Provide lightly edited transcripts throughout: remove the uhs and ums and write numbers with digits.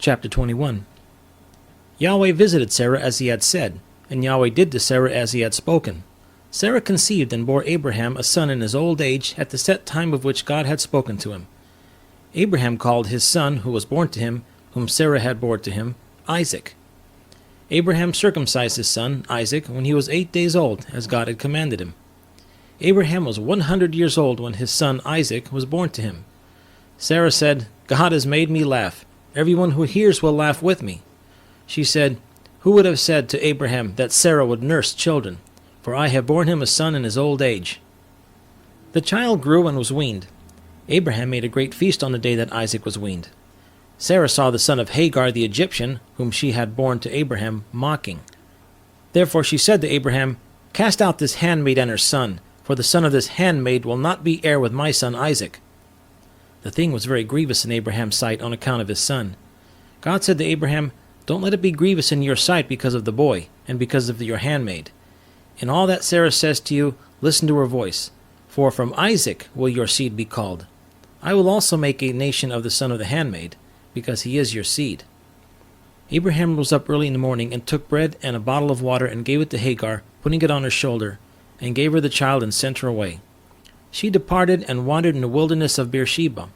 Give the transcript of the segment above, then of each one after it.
Chapter 21. Yahweh visited Sarah as he had said, and Yahweh did to Sarah as he had spoken. Sarah conceived and bore Abraham a son in his old age at the set time of which God had spoken to him. Abraham called his son, who was born to him, whom Sarah had borne to him, Isaac. Abraham circumcised his son, Isaac, when he was 8 days old, as God had commanded him. Abraham was 100 years old when his son Isaac was born to him. Sarah said, "God has made me laugh. Everyone who hears will laugh with me." She said, "Who would have said to Abraham that Sarah would nurse children? For I have borne him a son in his old age." The child grew and was weaned. Abraham made a great feast on the day that Isaac was weaned. Sarah saw the son of Hagar the Egyptian, whom she had borne to Abraham, mocking. Therefore she said to Abraham, "Cast out this handmaid and her son, for the son of this handmaid will not be heir with my son Isaac." The thing was very grievous in Abraham's sight on account of his son. God said to Abraham, "Don't let it be grievous in your sight because of the boy, and because of your handmaid. In all that Sarah says to you, listen to her voice, for from Isaac will your seed be called. I will also make a nation of the son of the handmaid, because he is your seed." Abraham rose up early in the morning and took bread and a bottle of water and gave it to Hagar, putting it on her shoulder, and gave her the child and sent her away. She departed and wandered in the wilderness of Beersheba.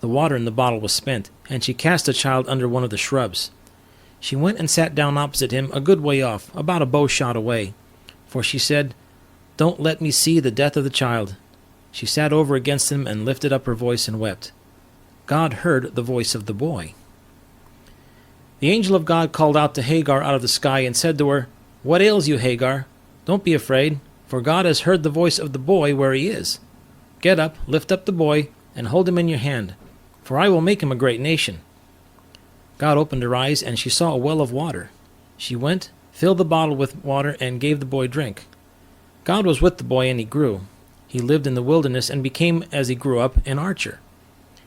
The water in the bottle was spent, and she cast the child under one of the shrubs. She went and sat down opposite him a good way off, about a bow shot away. For she said, "Don't let me see the death of the child." She sat over against him and lifted up her voice and wept. God heard the voice of the boy. The angel of God called out to Hagar out of the sky and said to her, "What ails you, Hagar? Don't be afraid, for God has heard the voice of the boy where he is. Get up, lift up the boy, and hold him in your hand, for I will make him a great nation." God opened her eyes, and she saw a well of water. She went, filled the bottle with water, and gave the boy drink. God was with the boy, and he grew. He lived in the wilderness and became, as he grew up, an archer.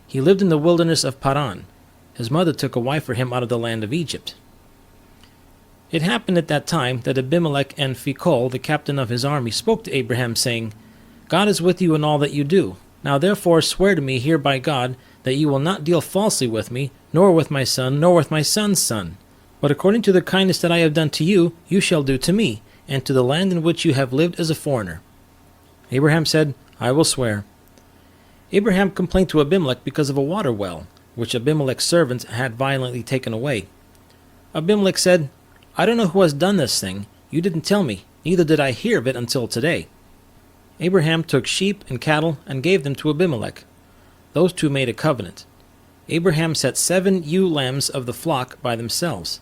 He lived in the wilderness of Paran. His mother took a wife for him out of the land of Egypt. It happened at that time that Abimelech and Phicol, the captain of his army, spoke to Abraham, saying, "God is with you in all that you do. Now therefore swear to me here by God that you will not deal falsely with me, nor with my son, nor with my son's son. But according to the kindness that I have done to you, you shall do to me, and to the land in which you have lived as a foreigner." Abraham said, "I will swear." Abraham complained to Abimelech because of a water well, which Abimelech's servants had violently taken away. Abimelech said, "I don't know who has done this thing. You didn't tell me, neither did I hear of it until today." Abraham took sheep and cattle and gave them to Abimelech. Those two made a covenant. Abraham set 7 ewe lambs of the flock by themselves.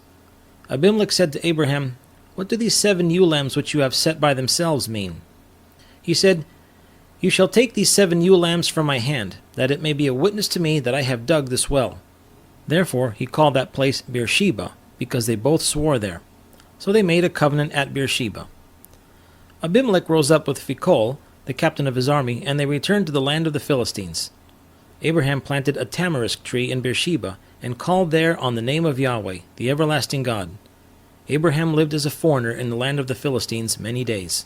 Abimelech said to Abraham, "What do these 7 ewe lambs which you have set by themselves mean?" He said, "You shall take these 7 ewe lambs from my hand, that it may be a witness to me that I have dug this well." Therefore he called that place Beersheba, because they both swore there. So they made a covenant at Beersheba. Abimelech rose up with Phicol, the captain of his army, and they returned to the land of the Philistines. Abraham planted a tamarisk tree in Beersheba, and called there on the name of Yahweh, the everlasting God. Abraham lived as a foreigner in the land of the Philistines many days.